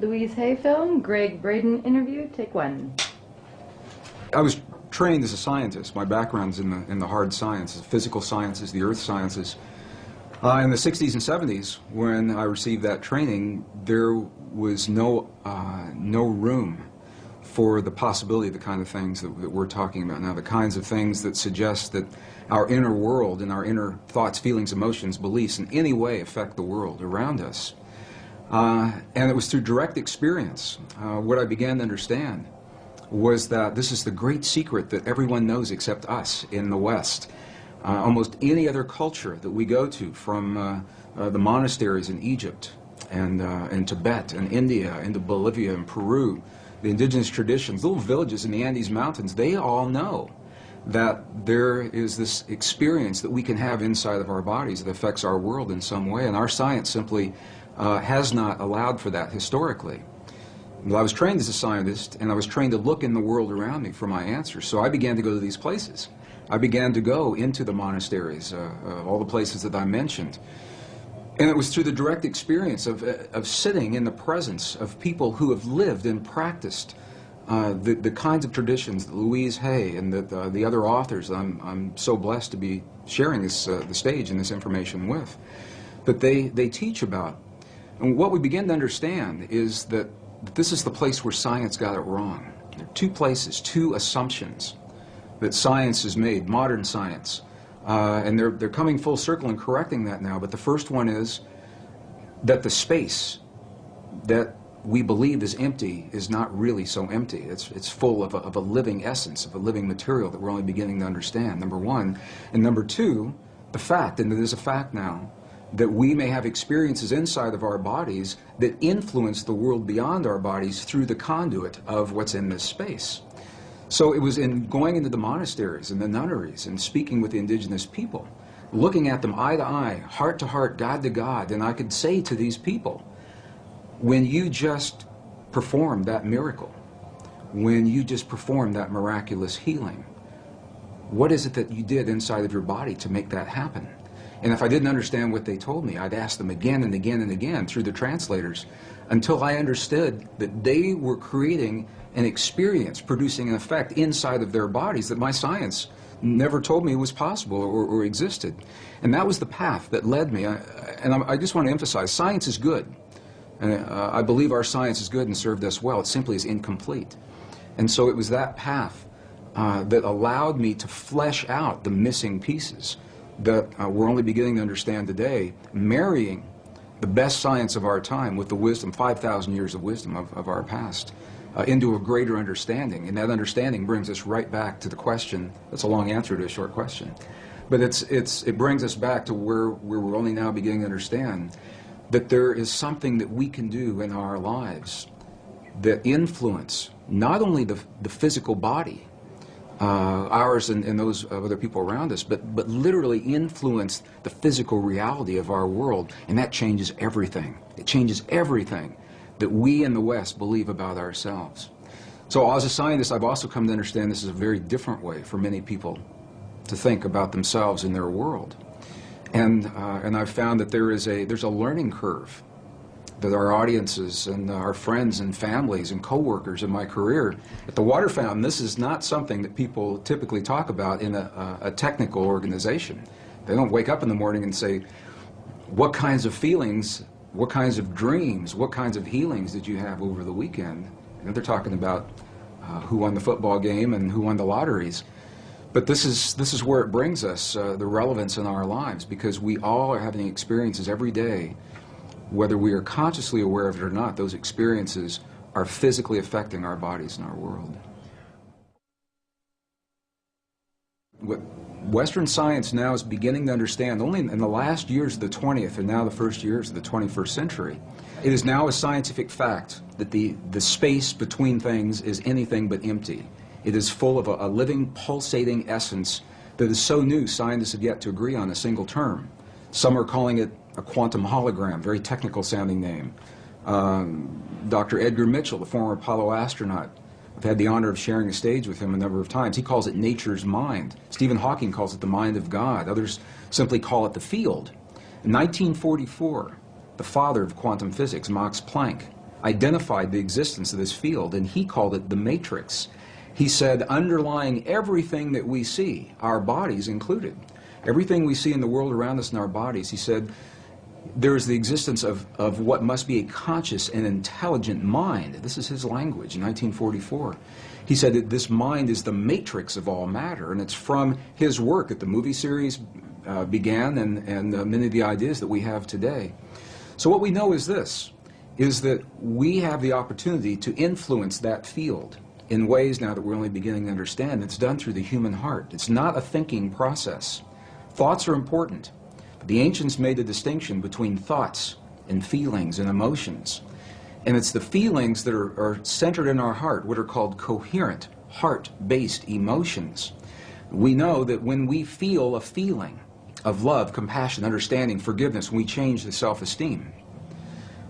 Louise Hay film, Gregg Braden interview, take one. I was trained as a scientist. My background's in the hard sciences, physical sciences, the earth sciences. In the 60s and 70s, when I received that training, there was no room for the possibility of the kind of things that we're talking about now, the kinds of things that suggest that our inner world and our inner thoughts, feelings, emotions, beliefs in any way affect the world around us. And it was through direct experience what I began to understand was that this is the great secret that everyone knows except us in the West. Almost any other culture that we go to, from the monasteries in Egypt and Tibet and India into Bolivia and Peru, the indigenous traditions, little villages in the Andes Mountains, they all know that there is this experience that we can have inside of our bodies that affects our world in some way, and our science simply has not allowed for that historically. Well, I was trained as a scientist, and I was trained to look in the world around me for my answers, so I began to go to these places. I began to go into the monasteries, all the places that I mentioned. And it was through the direct experience of sitting in the presence of people who have lived and practiced the kinds of traditions that Louise Hay and the other authors I'm so blessed to be sharing the stage and this information with, that they teach about. And what we begin to understand is that this is the place where science got it wrong. There are two places, two assumptions that science has made, modern science. And they're coming full circle and correcting that now. But the first one is that the space that we believe is empty is not really so empty. It's full of a living essence, of a living material that we're only beginning to understand, number one. And number two, the fact, and it is a fact now, that we may have experiences inside of our bodies that influence the world beyond our bodies through the conduit of what's in this space. So it was in going into the monasteries and the nunneries and speaking with the indigenous people, looking at them eye to eye, heart to heart, God to God, and I could say to these people, when you just performed that miracle, when you just performed that miraculous healing, what is it that you did inside of your body to make that happen? And if I didn't understand what they told me, I'd ask them again and again and again through the translators until I understood that they were creating an experience, producing an effect inside of their bodies that my science never told me was possible or existed. And that was the path that led me. I just want to emphasize, science is good. And I believe our science is good and served us well. It simply is incomplete. And so it was that path that allowed me to flesh out the missing pieces that we're only beginning to understand today, marrying the best science of our time with the wisdom, 5,000 years of wisdom of our past, into a greater understanding. And that understanding brings us right back to the question. That's a long answer to a short question. But it brings us back to where we're only now beginning to understand that there is something that we can do in our lives that influence not only the physical body, ours and those of other people around us, but literally influence the physical reality of our world, and that changes everything. It changes everything that we in the West believe about ourselves. So as a scientist, I've also come to understand this is a very different way for many people to think about themselves and their world. And I've found that there's a learning curve that our audiences and our friends and families and coworkers in my career at the Water Fountain, this is not something that people typically talk about in a technical organization. They don't wake up in the morning and say, what kinds of feelings, what kinds of dreams, what kinds of healings did you have over the weekend? You know, they're talking about who won the football game and who won the lotteries. But this is where it brings us, the relevance in our lives, because we all are having experiences every day. Whether we are consciously aware of it or not, those experiences are physically affecting our bodies and our world. What Western science now is beginning to understand, only in the last years of the 20th and now the first years of the 21st century, it is now a scientific fact that the space between things is anything but empty. It is full of a living, pulsating essence that is so new, scientists have yet to agree on a single term. Some are calling it a quantum hologram, very technical sounding name. Dr. Edgar Mitchell, the former Apollo astronaut, I've had the honor of sharing a stage with him a number of times. He calls it nature's mind. Stephen Hawking calls it the mind of God. Others simply call it the field. In 1944, the father of quantum physics, Max Planck, identified the existence of this field, and he called it the matrix. He said, underlying everything that we see, our bodies included, everything we see in the world around us in our bodies, he said, there is the existence of what must be a conscious and intelligent mind. This is his language in 1944. He said that this mind is the matrix of all matter, and it's from his work that the movie series began and many of the ideas that we have today. So what we know is this, is that we have the opportunity to influence that field in ways now that we're only beginning to understand. It's done through the human heart. It's not a thinking process. Thoughts are important. But the ancients made a distinction between thoughts and feelings and emotions. And it's the feelings that are centered in our heart, what are called coherent, heart-based emotions. We know that when we feel a feeling of love, compassion, understanding, forgiveness, when we change the self-esteem,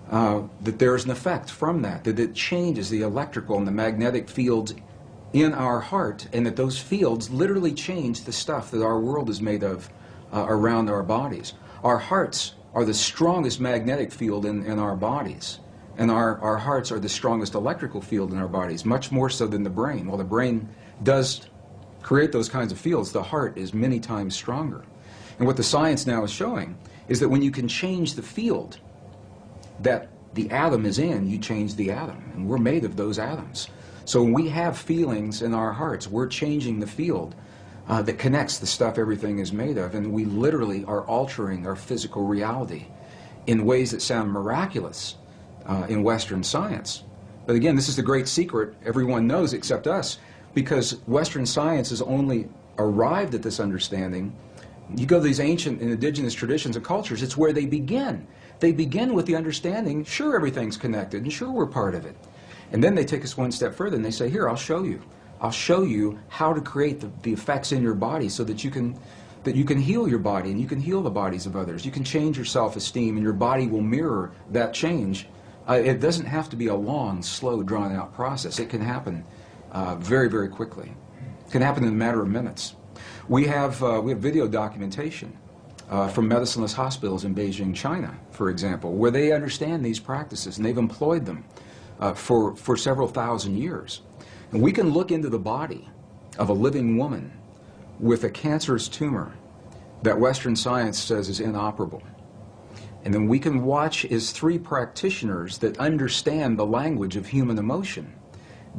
that there's an effect from that it changes the electrical and the magnetic fields in our heart, and that those fields literally change the stuff that our world is made of around our bodies. Our hearts are the strongest magnetic field in our bodies, and our hearts are the strongest electrical field in our bodies, much more so than the brain. While the brain does create those kinds of fields, the heart is many times stronger. And what the science now is showing is that when you can change the field that the atom is in, you change the atom, and we're made of those atoms. So when we have feelings in our hearts, we're changing the field that connects the stuff everything is made of, and we literally are altering our physical reality in ways that sound miraculous in Western science. But again, this is the great secret everyone knows except us, because Western science has only arrived at this understanding. You go to these ancient and indigenous traditions and cultures, it's where they begin. They begin with the understanding, sure, everything's connected, and sure, we're part of it. And then they take us one step further and they say, here, I'll show you. I'll show you how to create the effects in your body so that you can heal your body and you can heal the bodies of others. You can change your self-esteem and your body will mirror that change. It doesn't have to be a long, slow, drawn-out process. It can happen very, very quickly. It can happen in a matter of minutes. We have video documentation from medicineless hospitals in Beijing, China, for example, where they understand these practices and they've employed them for several thousand years. And we can look into the body of a living woman with a cancerous tumor that Western science says is inoperable. And then we can watch as three practitioners that understand the language of human emotion.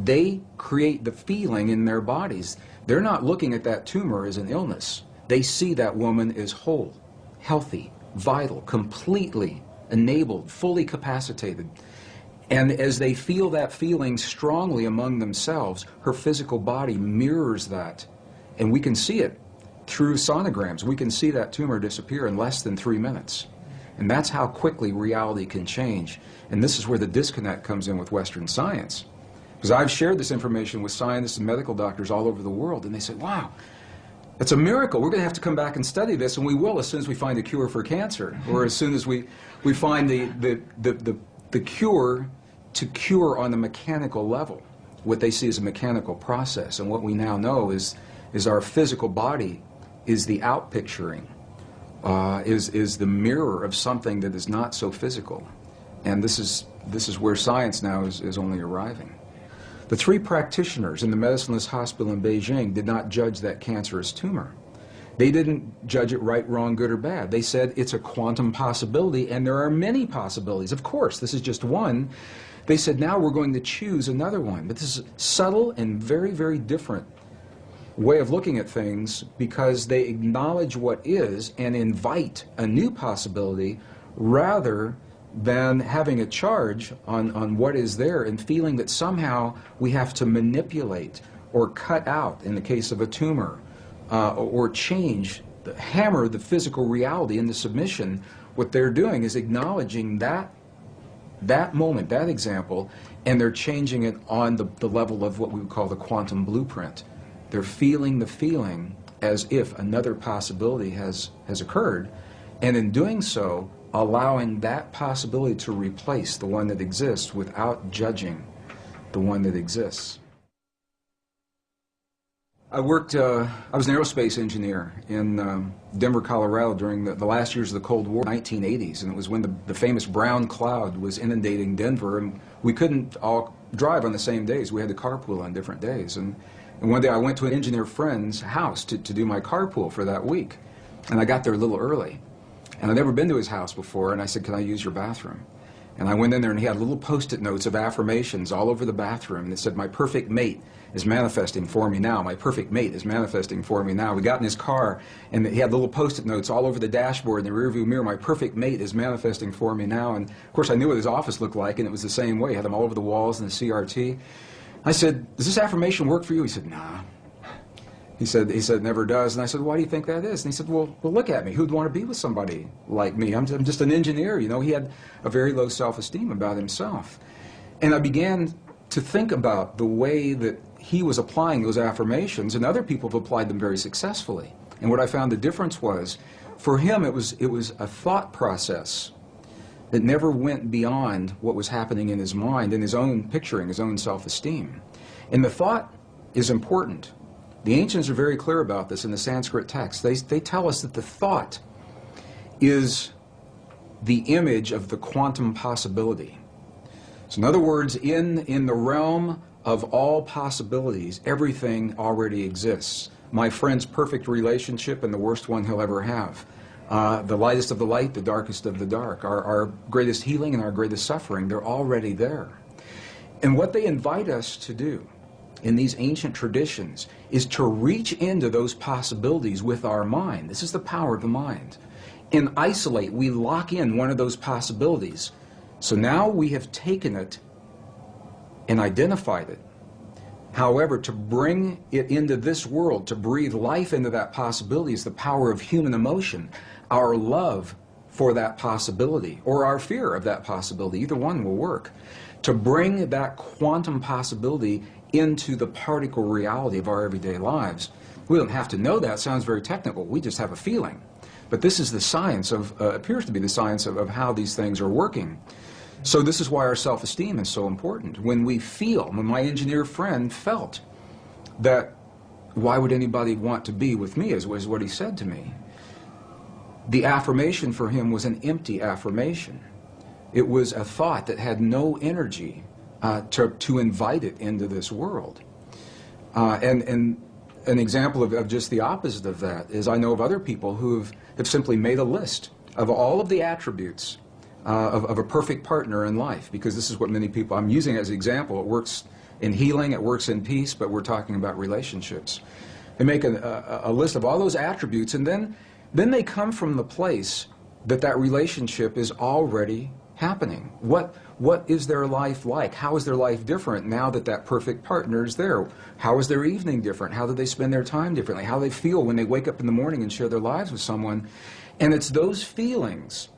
They create the feeling in their bodies. They're not looking at that tumor as an illness. They see that woman as whole, healthy, vital, completely enabled, fully capacitated. And as they feel that feeling strongly among themselves, her physical body mirrors that. And we can see it through sonograms. We can see that tumor disappear in less than 3 minutes. And that's how quickly reality can change. And this is where the disconnect comes in with Western science. Because I've shared this information with scientists and medical doctors all over the world, and they say, wow, it's a miracle. We're going to have to come back and study this, and we will as soon as we find a cure for cancer, or as soon as we find the cure to cure on the mechanical level, what they see as a mechanical process. And what we now know is our physical body is the outpicturing, is the mirror of something that is not so physical. And this is where science now is only arriving. The three practitioners in the medicineless hospital in Beijing did not judge that cancerous tumor. They didn't judge it right, wrong, good, or bad. They said it's a quantum possibility, and there are many possibilities. Of course, this is just one. They said, now we're going to choose another one. But this is subtle and very, very different way of looking at things, because they acknowledge what is and invite a new possibility rather than having a charge on what is there and feeling that somehow we have to manipulate or cut out, in the case of a tumor, or change, hammer the physical reality into submission. What they're doing is acknowledging that moment, that example, and they're changing it on the level of what we would call the quantum blueprint. They're feeling the feeling as if another possibility has occurred, and in doing so, allowing that possibility to replace the one that exists without judging the one that exists. I was an aerospace engineer in Denver, Colorado during the last years of the Cold War, 1980s, and it was when the famous brown cloud was inundating Denver, and we couldn't all drive on the same days. We had to carpool on different days. And one day I went to an engineer friend's house to do my carpool for that week, and I got there a little early. And I'd never been to his house before, and I said, "Can I use your bathroom?" And I went in there, and he had little Post-it notes of affirmations all over the bathroom that said, "My perfect mate is manifesting for me now. My perfect mate is manifesting for me now." We got in his car, and he had little Post-it notes all over the dashboard and the rearview mirror. "My perfect mate is manifesting for me now." And of course, I knew what his office looked like, and it was the same way. He had them all over the walls in the CRT. I said, "Does this affirmation work for you?" He said, "Nah." He said, "It never does." And I said, "Why do you think that is?" And he said, well, look at me. Who'd want to be with somebody like me? I'm just an engineer, you know. He had a very low self-esteem about himself. And I began to think about the way that he was applying those affirmations, and other people have applied them very successfully. And what I found the difference was, for him, it was a thought process that never went beyond what was happening in his mind, in his own picturing, his own self-esteem. And the thought is important. The ancients are very clear about this in the Sanskrit text. They tell us that the thought is the image of the quantum possibility. So in other words, in the realm of all possibilities, everything already exists. My friend's perfect relationship and the worst one he'll ever have. The lightest of the light, the darkest of the dark. Our greatest healing and our greatest suffering, they're already there. And what they invite us to do in these ancient traditions is to reach into those possibilities with our mind. This is the power of the mind. And isolate, we lock in one of those possibilities. So now we have taken it and identified it. However, to bring it into this world, to breathe life into that possibility, is the power of human emotion. Our love for that possibility, or our fear of that possibility, either one will work. To bring that quantum possibility into the particle reality of our everyday lives. We don't have to know that. It sounds very technical. We just have a feeling. But this is the science of, appears to be the science of how these things are working. So this is why our self-esteem is so important. When we feel, when my engineer friend felt that, why would anybody want to be with me, is what he said to me. The affirmation for him was an empty affirmation. It was a thought that had no energy to invite it into this world. And an example of just the opposite of that is I know of other people who have simply made a list of all of the attributes of a perfect partner in life, because this is what many people, I'm using as an example. It works in healing, it works in peace, but we're talking about relationships. They make a list of all those attributes, and then they come from the place that relationship is already happening. What is their life like? How is their life different now that perfect partner is there? How is their evening different? How do they spend their time differently? How do they feel when they wake up in the morning and share their lives with someone? And it's those feelings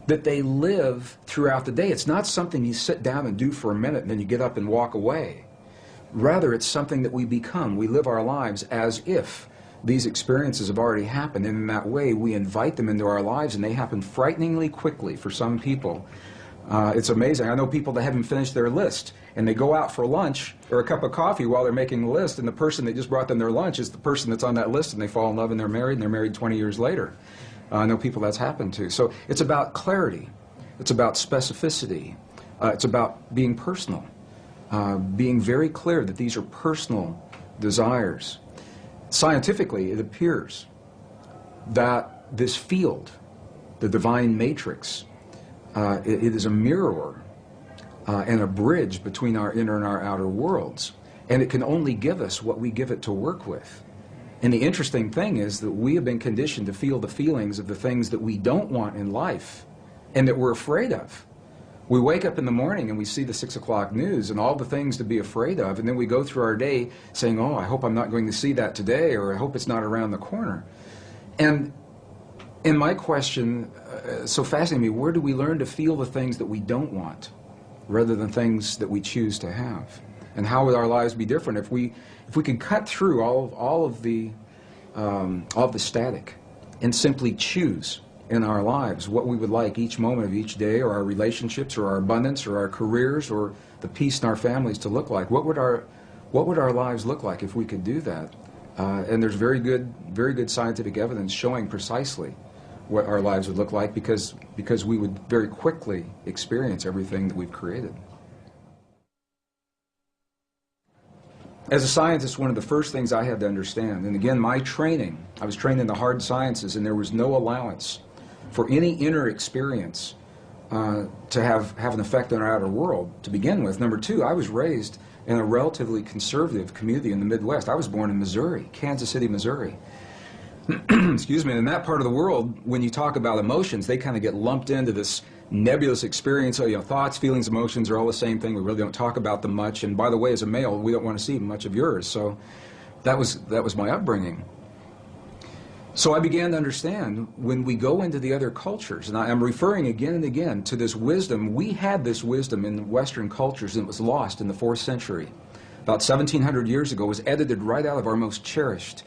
that they live throughout the day. It's not something you sit down and do for a minute and then you get up and walk away. Rather, it's something that we become. We live our lives as if these experiences have already happened, and in that way we invite them into our lives, and they happen frighteningly quickly for some people. It's amazing. I know people that haven't finished their list, and they go out for lunch or a cup of coffee while they're making the list, and the person that just brought them their lunch is the person that's on that list, and they fall in love and they're married 20 years later. I know people that's happened to. So it's about clarity. It's about specificity. It's about being personal. Being very clear that these are personal desires. Scientifically, it appears that this field, the divine matrix, it is a mirror and a bridge between our inner and our outer worlds. And it can only give us what we give it to work with. And the interesting thing is that we have been conditioned to feel the feelings of the things that we don't want in life and that we're afraid of. We wake up in the morning and we see the 6 o'clock news and all the things to be afraid of, and then we go through our day saying, oh, I hope I'm not going to see that today, or I hope it's not around the corner. And in my question, so fascinating me, where do we learn to feel the things that we don't want rather than things that we choose to have? And how would our lives be different if we could cut through all of the static and simply choose in our lives what we would like each moment of each day, or our relationships, or our abundance, or our careers, or the peace in our families to look like? What would our lives look like if we could do that? And there's very good scientific evidence showing precisely what our lives would look like because we would very quickly experience everything that we've created. As a scientist, one of the first things I had to understand, and again, my training, I was trained in the hard sciences, and there was no allowance for any inner experience to have an effect on our outer world to begin with. Number two, I was raised in a relatively conservative community in the Midwest. I was born in Missouri, Kansas City, Missouri. Excuse me, in that part of the world, when you talk about emotions, they kind of get lumped into this nebulous experience. So, thoughts, feelings, emotions are all the same thing. We really don't talk about them much. And by the way, as a male, we don't want to see much of yours. So that was my upbringing. So I began to understand when we go into the other cultures, and I'm referring again and again to this wisdom. We had this wisdom in Western cultures, and it was lost in the 4th century. About 1,700 years ago, it was edited right out of our most cherished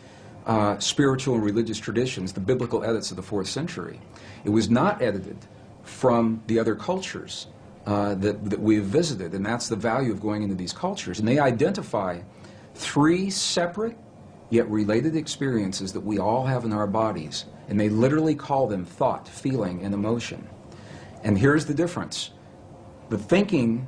spiritual and religious traditions, the biblical edits of the 4th century. It was not edited from the other cultures that we've visited, and that's the value of going into these cultures. And they identify 3 separate yet related experiences that we all have in our bodies, and they literally call them thought, feeling, and emotion. And here's the difference. The thinking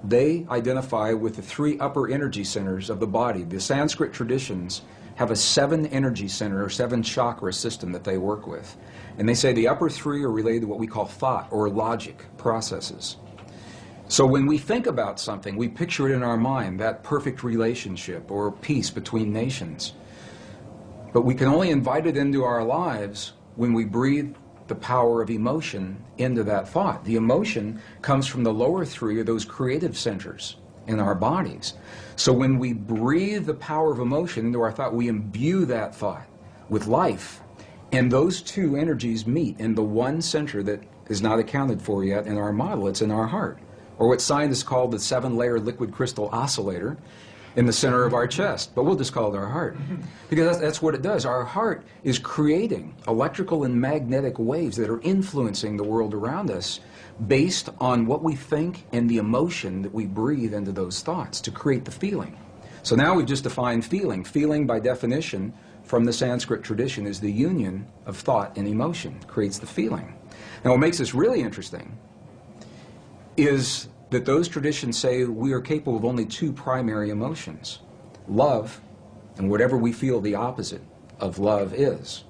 they identify with the 3 upper energy centers of the body. The Sanskrit traditions have a 7 energy center or 7 chakra system that they work with. And they say the upper 3 are related to what we call thought or logic processes. So when we think about something, we picture it in our mind, that perfect relationship or peace between nations. But we can only invite it into our lives when we breathe the power of emotion into that thought. The emotion comes from the lower 3 of those creative centers in our bodies. So when we breathe the power of emotion into our thought, we imbue that thought with life. And those 2 energies meet in the one center that is not accounted for yet in our model. It's in our heart, or what scientists call the 7-layer liquid crystal oscillator in the center of our chest. But we'll just call it our heart, because that's what it does. Our heart is creating electrical and magnetic waves that are influencing the world around us based on what we think and the emotion that we breathe into those thoughts to create the feeling. So now we've just defined feeling. Feeling, by definition, from the Sanskrit tradition, is the union of thought and emotion, creates the feeling. Now what makes this really interesting is that those traditions say we are capable of only 2 primary emotions: love and whatever we feel the opposite of love is.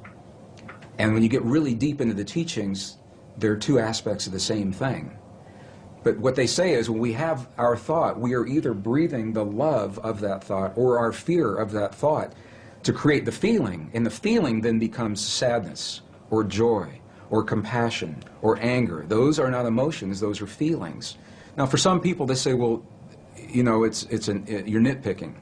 And when you get really deep into the teachings, there are 2 aspects of the same thing. But what they say is when we have our thought, we are either breathing the love of that thought or our fear of that thought to create the feeling, and the feeling then becomes sadness or joy or compassion or anger. Those are not emotions, those are feelings. Now for some people they say, well, you're nitpicking.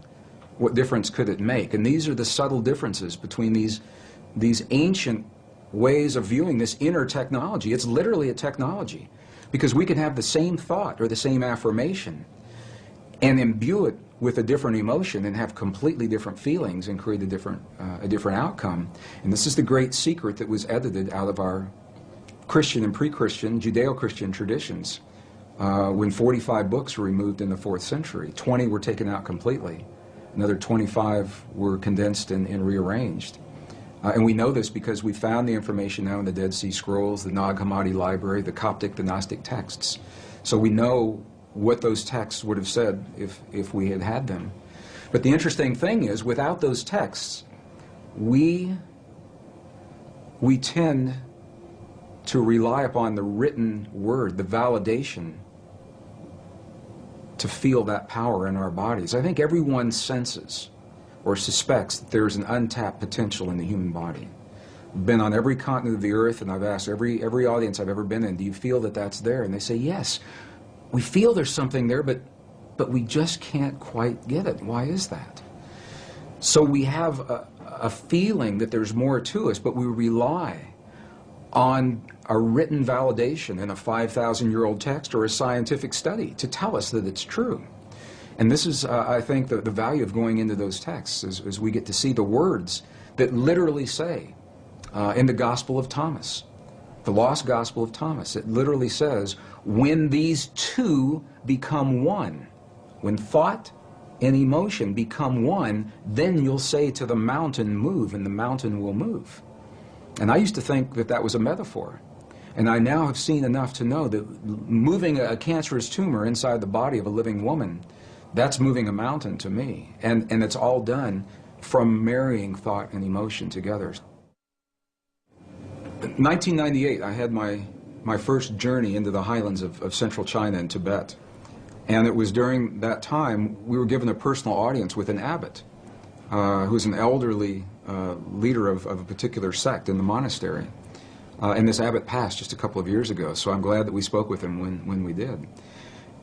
What difference could it make? And these are the subtle differences between these ancient ways of viewing this inner technology. It's literally a technology, because we can have the same thought or the same affirmation and imbue it with a different emotion and have completely different feelings and create a different outcome. And this is the great secret that was edited out of our Christian and pre-Christian Judeo-Christian traditions when 45 books were removed in the 4th century. 20 were taken out completely. Another 25 were condensed and rearranged. And we know this because we found the information now in the Dead Sea Scrolls, the Nag Hammadi Library, the Coptic, the Gnostic texts. So we know what those texts would have said if we had had them. But the interesting thing is, without those texts, we tend to rely upon the written word, the validation, to feel that power in our bodies. I think everyone senses or suspects that there is an untapped potential in the human body. I've been on every continent of the earth, and I've asked every audience I've ever been in, do you feel that that's there? And they say, yes, we feel there's something there, but we just can't quite get it. Why is that? So we have a feeling that there's more to us, but we rely on a written validation in a 5,000-year-old text or a scientific study to tell us that it's true. And this is, I think, the value of going into those texts, as we get to see the words that literally say, in the Gospel of Thomas, the lost Gospel of Thomas, it literally says, when these 2 become one, when thought and emotion become one, then you'll say to the mountain, move, and the mountain will move. And I used to think that that was a metaphor. And I now have seen enough to know that moving a cancerous tumor inside the body of a living woman, that's moving a mountain to me. And it's all done from marrying thought and emotion together. In 1998, I had my first journey into the highlands of central China and Tibet. And it was during that time we were given a personal audience with an abbot, who's an elderly leader of a particular sect in the monastery. And this abbot passed just a couple of years ago, so I'm glad that we spoke with him when we did.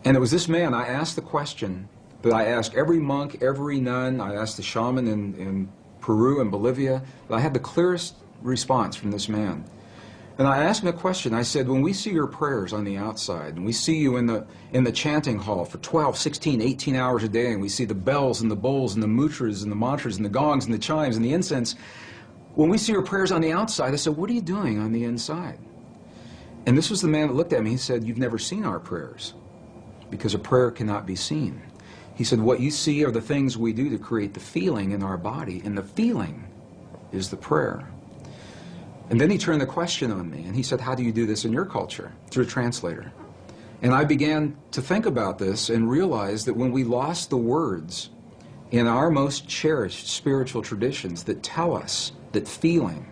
And it was this man, I asked the question that I asked every monk, every nun, I asked the shaman in Peru and Bolivia, but I had the clearest response from this man. And I asked him a question. I said, when we see your prayers on the outside, and we see you in the chanting hall for 12, 16, 18 hours a day, and we see the bells and the bowls and the mudras and the mantras and the gongs and the chimes and the incense, when we see your prayers on the outside, I said, what are you doing on the inside? And this was the man that looked at me. He said, you've never seen our prayers, because a prayer cannot be seen. He said, what you see are the things we do to create the feeling in our body, and the feeling is the prayer. And then he turned the question on me, and he said, how do you do this in your culture? Through a translator. And I began to think about this and realize that when we lost the words in our most cherished spiritual traditions that tell us that feeling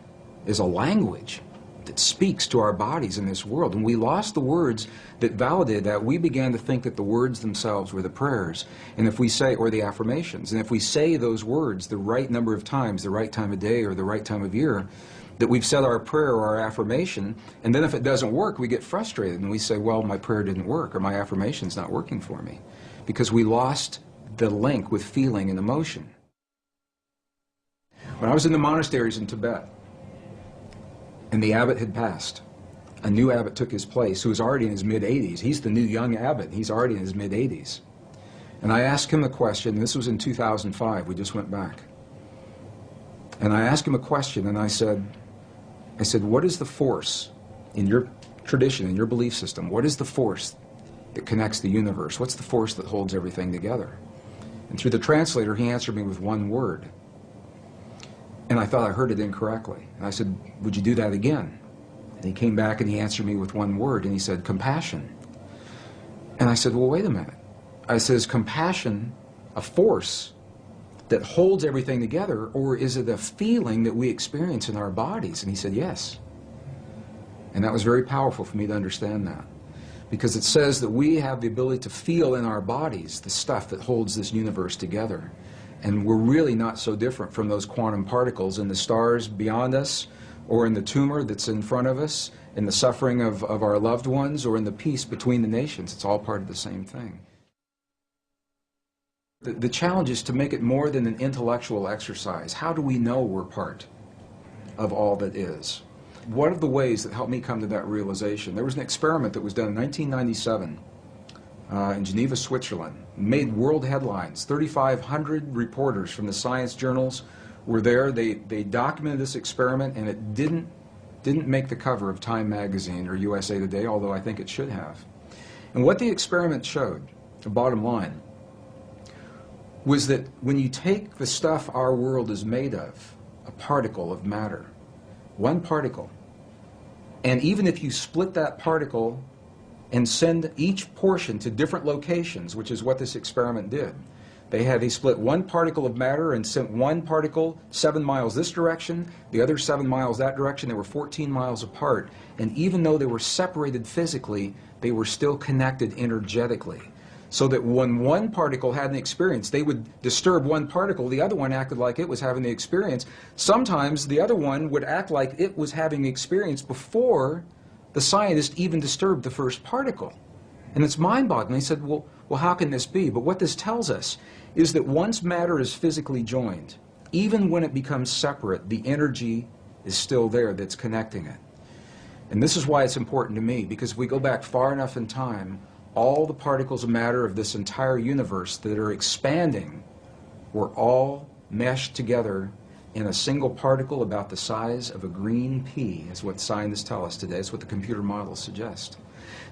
is a language that speaks to our bodies in this world, and we lost the words that validated that, we began to think that the words themselves were the prayers, and if we say, or the affirmations, and if we say those words the right number of times, the right time of day or the right time of year, that we've said our prayer or our affirmation, and then if it doesn't work, we get frustrated and we say, well, my prayer didn't work, or my affirmation's not working for me, because we lost the link with feeling and emotion. When I was in the monasteries in Tibet, and the abbot had passed, a new abbot took his place who was already in his mid-80s. He's the new young abbot. He's already in his mid-80s. And I asked him a question, and this was in 2005, we just went back. And I asked him a question, and I said, what is the force in your tradition, in your belief system? What is the force that connects the universe? What's the force that holds everything together? And through the translator, he answered me with one word. And I thought I heard it incorrectly. And I said, would you do that again? And he came back and he answered me with one word, and he said, compassion. And I said, well, wait a minute. I said, is compassion a force that holds everything together, or is it a feeling that we experience in our bodies? And he said, yes. And that was very powerful for me to understand that, because it says that we have the ability to feel in our bodies the stuff that holds this universe together. And we're really not so different from those quantum particles in the stars beyond us, or in the tumor that's in front of us, in the suffering of our loved ones, or in the peace between the nations. It's all part of the same thing. The challenge is to make it more than an intellectual exercise. How do we know we're part of all that is? One of the ways that helped me come to that realization, there was an experiment that was done in 1997 in Geneva, Switzerland. Made world headlines. 3,500 reporters from the science journals were there. They documented this experiment, and it didn't make the cover of Time magazine or USA Today, although I think it should have. And what the experiment showed, the bottom line, was that when you take the stuff our world is made of, a particle of matter, one particle, and even if you split that particle and send each portion to different locations, which is what this experiment did. They split one particle of matter and sent one particle 7 miles this direction, the other 7 miles that direction. They were 14 miles apart, and even though they were separated physically, they were still connected energetically. So that when one particle had an experience, they would disturb one particle, the other one acted like it was having the experience. Sometimes the other one would act like it was having the experience before the scientist even disturbed the first particle. And it's mind-boggling. He said, well, how can this be? But what this tells us is that once matter is physically joined, even when it becomes separate, the energy is still there that's connecting it. And this is why it's important to me, because if we go back far enough in time, all the particles of matter of this entire universe that are expanding were all meshed together in a single particle about the size of a green pea, is what scientists tell us today. It's what the computer models suggest.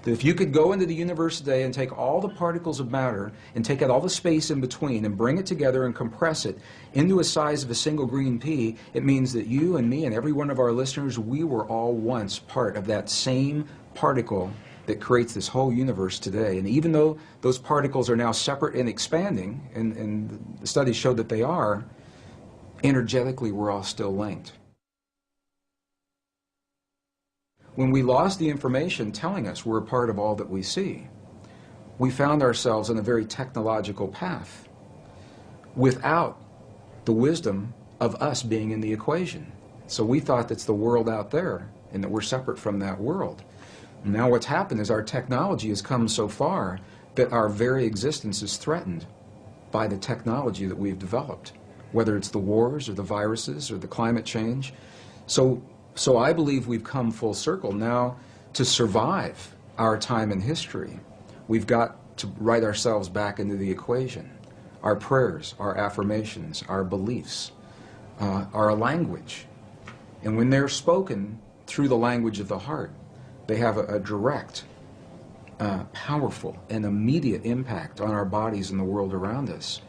that if you could go into the universe today and take all the particles of matter and take out all the space in between and bring it together and compress it into a size of a single green pea, it means that you and me and every one of our listeners, we were all once part of that same particle that creates this whole universe today. And even though those particles are now separate and expanding, and the studies show that they are, energetically we're all still linked. When we lost the information telling us we're a part of all that we see, we found ourselves on a very technological path without the wisdom of us being in the equation. So we thought that's the world out there and that we're separate from that world. Now what's happened is our technology has come so far that our very existence is threatened by the technology that we've developed, whether it's the wars or the viruses or the climate change. So I believe we've come full circle now to survive our time in history. We've got to write ourselves back into the equation. Our prayers, our affirmations, our beliefs, our language. And when they're spoken through the language of the heart, they have a direct, powerful, and immediate impact on our bodies and the world around us.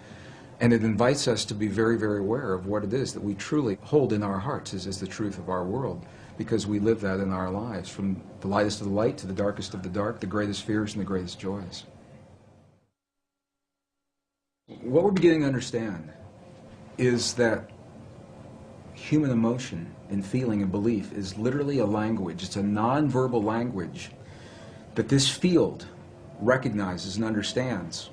And it invites us to be very, very aware of what it is that we truly hold in our hearts as the truth of our world, because we live that in our lives, from the lightest of the light to the darkest of the dark, the greatest fears and the greatest joys. What we're beginning to understand is that human emotion and feeling and belief is literally a language. It's a non-verbal language that this field recognizes and understands.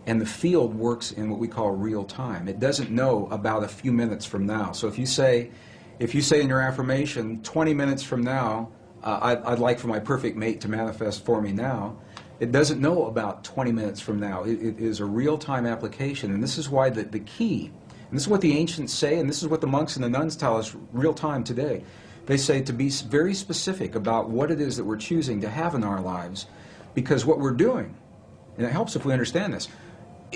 And the field works in what we call real time. It doesn't know about a few minutes from now. So if you say in your affirmation, 20 minutes from now, I'd like for my perfect mate to manifest for me now, it doesn't know about 20 minutes from now. It is a real-time application. And this is why the key, and this is what the ancients say, and this is what the monks and the nuns tell us real-time today. They say to be very specific about what it is that we're choosing to have in our lives, because what we're doing, and it helps if we understand this,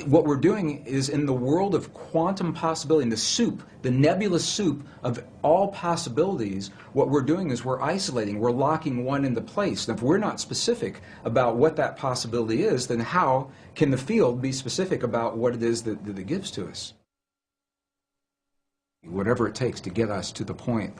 what we're doing is in the world of quantum possibility, in the soup, the nebulous soup of all possibilities, what we're doing is we're isolating, we're locking one into place. And if we're not specific about what that possibility is, then how can the field be specific about what it is that it gives to us? Whatever it takes to get us to the point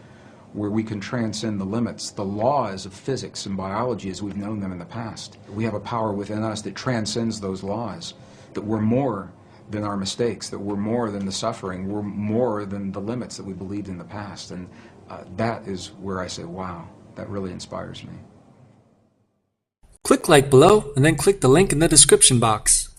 where we can transcend the limits, the laws of physics and biology as we've known them in the past. We have a power within us that transcends those laws, that we're more than our mistakes, that we're more than the suffering, we're more than the limits that we believed in the past. And that is where I say, wow, that really inspires me. Click like below and then click the link in the description box.